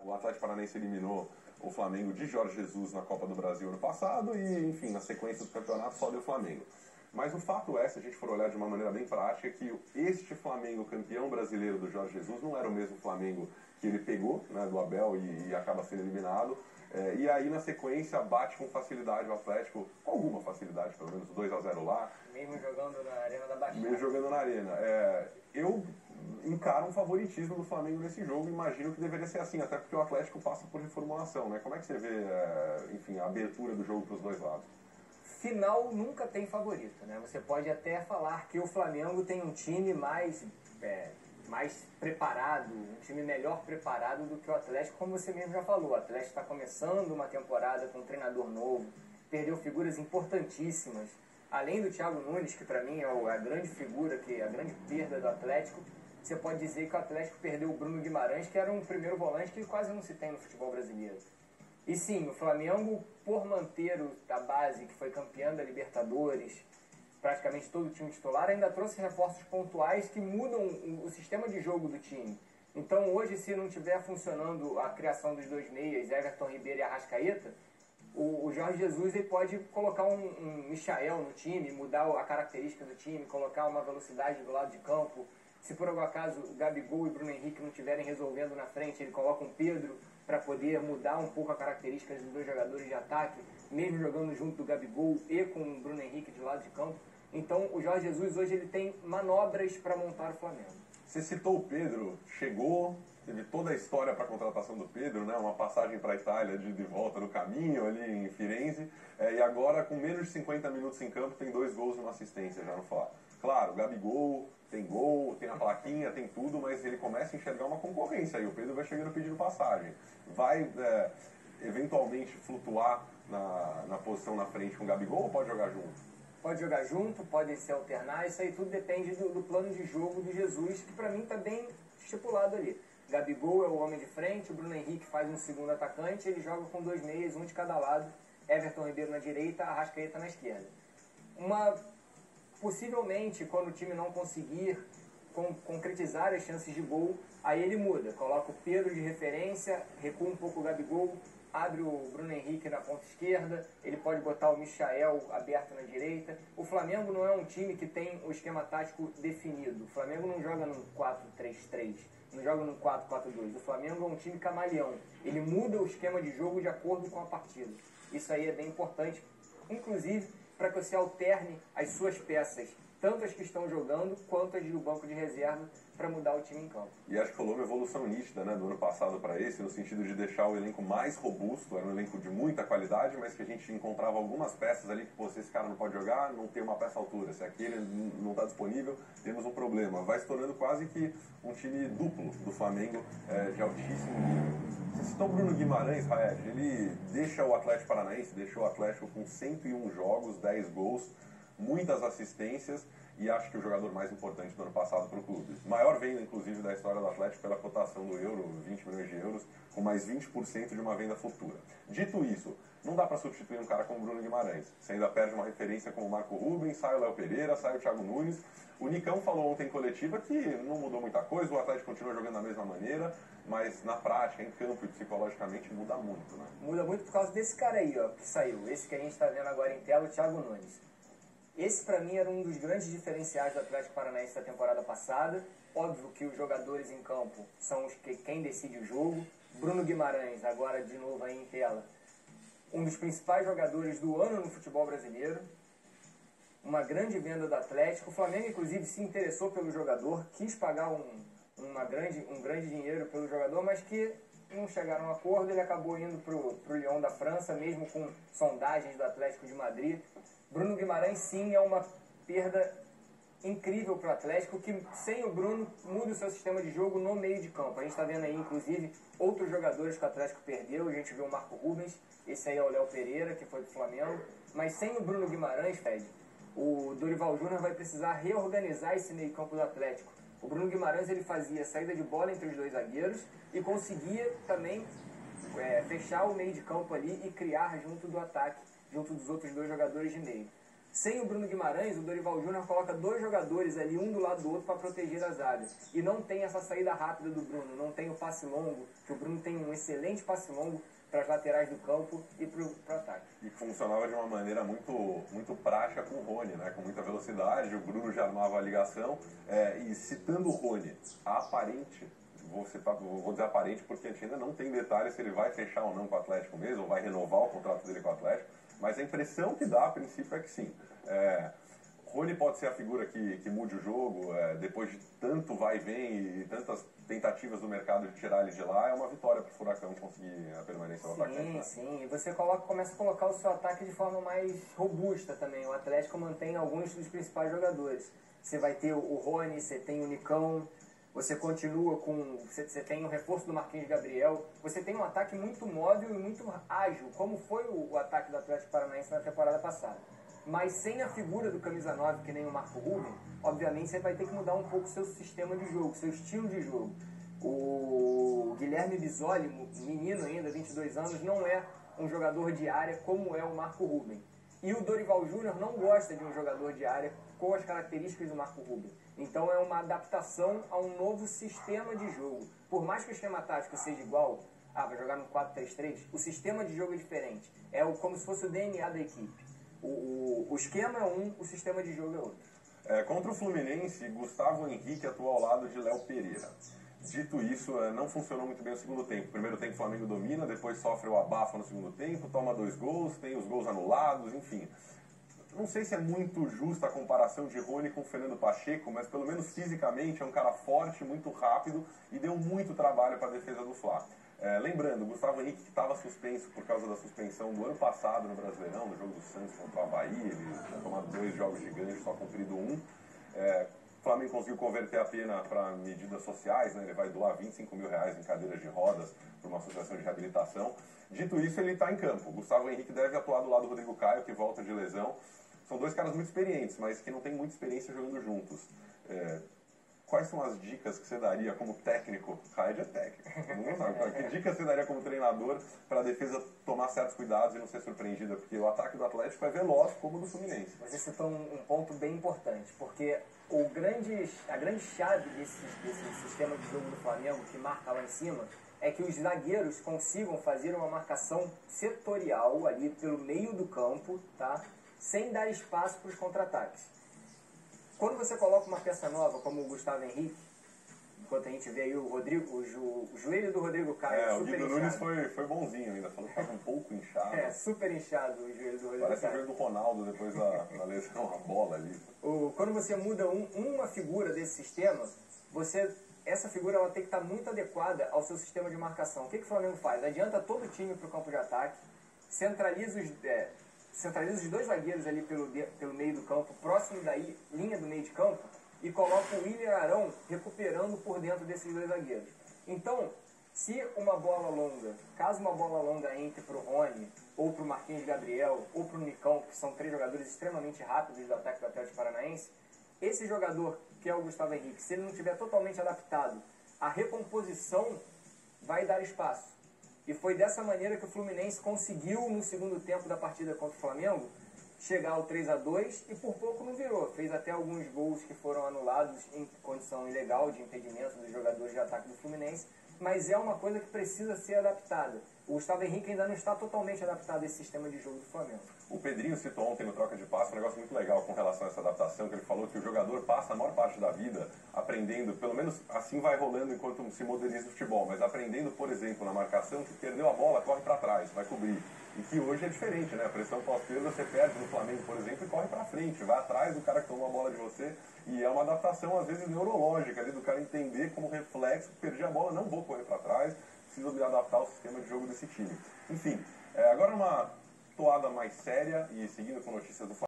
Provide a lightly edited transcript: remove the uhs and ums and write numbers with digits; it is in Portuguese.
O Atlético Paranaense eliminou o Flamengo de Jorge Jesus na Copa do Brasil ano passado e, enfim, na sequência do campeonato só deu Flamengo. Mas o fato é, se a gente for olhar de uma maneira bem prática, que este Flamengo campeão brasileiro do Jorge Jesus não era o mesmo Flamengo que ele pegou, né, do Abel e acaba sendo eliminado. E aí, na sequência, bate com facilidade o Atlético, com alguma facilidade, pelo menos 2-0 lá. Mesmo jogando na Arena da Baixada. Mesmo jogando na Arena. Eu encaro um favoritismo do Flamengo nesse jogo, imagino que deveria ser assim, até porque o Atlético passa por reformulação, né? Como é que você vê, enfim, a abertura do jogo para os dois lados? Final nunca tem favorito, né? Você pode até falar que o Flamengo tem um time mais preparado, um time melhor preparado do que o Atlético, como você mesmo já falou. O Atlético está começando uma temporada com um treinador novo, perdeu figuras importantíssimas. Além do Thiago Nunes, que para mim é a grande figura, que é a grande perda do Atlético, você pode dizer que o Atlético perdeu o Bruno Guimarães, que era um primeiro volante que quase não se tem no futebol brasileiro. E sim, o Flamengo, por manter a base, que foi campeã da Libertadores, praticamente todo o time titular, ainda trouxe reforços pontuais que mudam o sistema de jogo do time. Então hoje, se não estiver funcionando a criação dos dois meias, Everton Ribeiro e Arrascaeta, o Jorge Jesus ele pode colocar um Michael no time, mudar a característica do time, colocar uma velocidade do lado de campo. Se por algum acaso o Gabigol e o Bruno Henrique não estiverem resolvendo na frente, ele coloca um Pedro para poder mudar um pouco a característica dos dois jogadores de ataque, mesmo jogando junto do Gabigol e com o Bruno Henrique de lado de campo. Então o Jorge Jesus hoje ele tem manobras para montar o Flamengo. Você citou o Pedro, chegou, teve toda a história para a contratação do Pedro, né? Uma passagem para a Itália de volta no caminho ali em Firenze, e agora com menos de 50 minutos em campo tem 2 gols e uma assistência já no Fla. Claro, Gabigol tem gol, tem a plaquinha, tem tudo, mas ele começa a enxergar uma concorrência e o Pedro vai chegando pedindo passagem. Vai eventualmente flutuar na posição na frente com o Gabigol ou pode jogar junto? Pode jogar junto, pode se alternar, isso aí tudo depende do plano de jogo do Jesus, que para mim está bem estipulado ali. Gabigol é o homem de frente, o Bruno Henrique faz um segundo atacante, ele joga com 2 meias, um de cada lado, Everton Ribeiro na direita, Arrascaeta na esquerda. Possivelmente, quando o time não conseguir concretizar as chances de gol, aí ele muda, coloca o Pedro de referência, recua um pouco o Gabigol, abre o Bruno Henrique na ponta esquerda, ele pode botar o Michael aberto na direita. O Flamengo não é um time que tem o esquema tático definido. O Flamengo não joga num 4-3-3, não joga num 4-4-2. O Flamengo é um time camaleão. Ele muda o esquema de jogo de acordo com a partida. Isso aí é bem importante, inclusive para que você alterne as suas peças, tanto as que estão jogando quanto as do banco de reserva, para mudar o time em campo. E acho que rolou uma evolução nítida, né, do ano passado para esse, no sentido de deixar o elenco mais robusto. Era um elenco de muita qualidade, mas que a gente encontrava algumas peças ali que, pô, se esse cara não pode jogar, não tem uma peça à altura. Se aquele não está disponível, temos um problema. Vai se tornando quase que um time duplo do Flamengo, de altíssimo nível. Você citou o Bruno Guimarães, Raed, ele deixa o Atlético Paranaense, deixou o Atlético com 101 jogos, 10 gols, muitas assistências, e acho que o jogador mais importante do ano passado para o clube. Maior venda, inclusive, da história do Atlético pela cotação do euro, 20 milhões de euros, com mais 20% de uma venda futura. Dito isso, não dá para substituir um cara como o Bruno Guimarães. Você ainda perde uma referência como o Marco Rubens, sai o Léo Pereira, sai o Thiago Nunes. O Nicão falou ontem em coletiva que não mudou muita coisa, o Atlético continua jogando da mesma maneira, mas na prática, em campo e psicologicamente, muda muito, né? Muda muito por causa desse cara aí, ó, que saiu. Esse que a gente está vendo agora em tela, o Thiago Nunes. Esse, para mim, era um dos grandes diferenciais do Atlético Paranaense da temporada passada. Óbvio que os jogadores em campo são quem decide o jogo. Bruno Guimarães, agora de novo aí em tela, um dos principais jogadores do ano no futebol brasileiro. Uma grande venda do Atlético. O Flamengo, inclusive, se interessou pelo jogador, quis pagar um grande dinheiro pelo jogador, mas que não chegaram a um acordo. Ele acabou indo para o Lyon da França, mesmo com sondagens do Atlético de Madrid. Bruno Guimarães, sim, é uma perda incrível para o Atlético, que sem o Bruno muda o seu sistema de jogo no meio de campo. A gente está vendo aí, inclusive, outros jogadores que o Atlético perdeu. A gente viu o Marco Rubens, esse aí é o Léo Pereira, que foi do Flamengo. Mas sem o Bruno Guimarães, Fred, o Dorival Júnior vai precisar reorganizar esse meio campo do Atlético. O Bruno Guimarães ele fazia saída de bola entre os dois zagueiros e conseguia também fechar o meio de campo ali e criar junto do ataque, junto dos outros dois jogadores de meio. Sem o Bruno Guimarães, o Dorival Júnior coloca 2 jogadores ali, um do lado do outro, para proteger a zaga. E não tem essa saída rápida do Bruno, não tem o passe longo, que o Bruno tem um excelente passe longo para as laterais do campo e para o ataque. E funcionava de uma maneira muito prática com o Rony, né? Com muita velocidade, o Bruno já armava a ligação. E citando o Rony, a aparente, vou dizer aparente porque a gente ainda não tem detalhes se ele vai fechar ou não com o Atlético mesmo, ou vai renovar o contrato dele com o Atlético, mas a impressão que dá a princípio é que sim. Rony pode ser a figura que mude o jogo, depois de tanto vai e vem e tantas tentativas do mercado de tirar ele de lá, é uma vitória para o Furacão conseguir a permanência do atacante. Né? Sim, e você começa a colocar o seu ataque de forma mais robusta também. O Atlético mantém alguns dos principais jogadores. Você vai ter o Rony, você tem o Nicão, você continua com... Você tem o reforço do Marquinhos Gabriel, você tem um ataque muito móvel e muito ágil, como foi o ataque do Atlético Paranaense na temporada passada. Mas sem a figura do camisa 9, que nem o Marco Ruben, obviamente você vai ter que mudar um pouco o seu sistema de jogo, seu estilo de jogo. O Guilherme Bisoli, menino ainda, 22 anos, não é um jogador de área como é o Marco Ruben. E o Dorival Júnior não gosta de um jogador de área com as características do Marco Ruben. Então é uma adaptação a um novo sistema de jogo. Por mais que o esquema tático seja igual, vai jogar no 4-3-3, o sistema de jogo é diferente. É como se fosse o DNA da equipe. O esquema é um, o sistema de jogo é outro. Contra o Fluminense, Gustavo Henrique atuou ao lado de Léo Pereira. Dito isso, não funcionou muito bem o segundo tempo. Primeiro tempo o Flamengo domina, depois sofre o abafa no segundo tempo, toma 2 gols, tem os gols anulados, enfim. Não sei se é muito justa a comparação de Rony com o Fernando Pacheco, mas pelo menos fisicamente é um cara forte, muito rápido e deu muito trabalho para a defesa do Fla. Lembrando, Gustavo Henrique, que estava suspenso por causa da suspensão do ano passado no Brasileirão, no jogo do Santos contra o Avaí, ele tinha tomado 2 jogos de gancho, só cumprido 1. O Flamengo conseguiu converter a pena para medidas sociais, né? Ele vai doar R$25 mil em cadeiras de rodas para uma associação de reabilitação. Dito isso, ele está em campo. O Gustavo Henrique deve atuar do lado do Rodrigo Caio, que volta de lesão. São 2 caras muito experientes, mas que não têm muita experiência jogando juntos. Quais são as dicas que você daria como técnico? Raed é técnico, não sabe. Que dicas você daria como treinador para a defesa tomar certos cuidados e não ser surpreendida? Porque o ataque do Atlético é veloz como o do Fluminense. Você citou um ponto bem importante, porque a grande chave desse sistema de jogo do Flamengo, que marca lá em cima, é que os zagueiros consigam fazer uma marcação setorial ali pelo meio do campo, tá? Sem dar espaço para os contra-ataques. Quando você coloca uma peça nova, como o Gustavo Henrique, enquanto a gente vê aí o joelho do Rodrigo Caio super inchado. O Guido Nunes foi bonzinho ainda, falou que estava um pouco inchado. Super inchado o joelho do Rodrigo Parece Caio. o joelho do Ronaldo depois da lesão, a bola ali. Quando você muda uma figura desse sistema, essa figura ela tem que estar muito adequada ao seu sistema de marcação. O que o Flamengo faz? Adianta todo o time para o campo de ataque, centraliza os 2 zagueiros ali pelo meio do campo, próximo da linha do meio de campo, e coloca o William Arão recuperando por dentro desses 2 zagueiros. Então, caso uma bola longa entre para o Rony, ou para o Marquinhos Gabriel, ou para o Nicão, que são 3 jogadores extremamente rápidos do ataque do Atlético Paranaense, esse jogador, que é o Gustavo Henrique, se ele não estiver totalmente adaptado, a recomposição vai dar espaço. E foi dessa maneira que o Fluminense conseguiu, no segundo tempo da partida contra o Flamengo, chegar ao 3-2 e por pouco não virou. Fez até alguns gols que foram anulados em condição ilegal de impedimento dos jogadores de ataque do Fluminense, mas é uma coisa que precisa ser adaptada. O Gustavo Henrique ainda não está totalmente adaptado a esse sistema de jogo do Flamengo. O Pedrinho citou ontem no Troca de Passe um negócio muito legal com relação a essa adaptação, que ele falou que o jogador passa a maior parte da vida aprendendo, pelo menos assim vai rolando enquanto se moderniza o futebol, mas aprendendo, por exemplo, na marcação, que perdeu a bola, corre para trás, vai cobrir. E que hoje é diferente, né? A pressão pós-perda você perde no Flamengo, por exemplo, e corre para frente, vai atrás do cara que tomou a bola de você, e é uma adaptação, às vezes, neurológica, ali, do cara entender como reflexo, perdi a bola, não vou correr para trás, preciso me adaptar ao sistema de jogo desse time. Enfim, agora uma toada mais séria, e seguindo com notícias do Flamengo.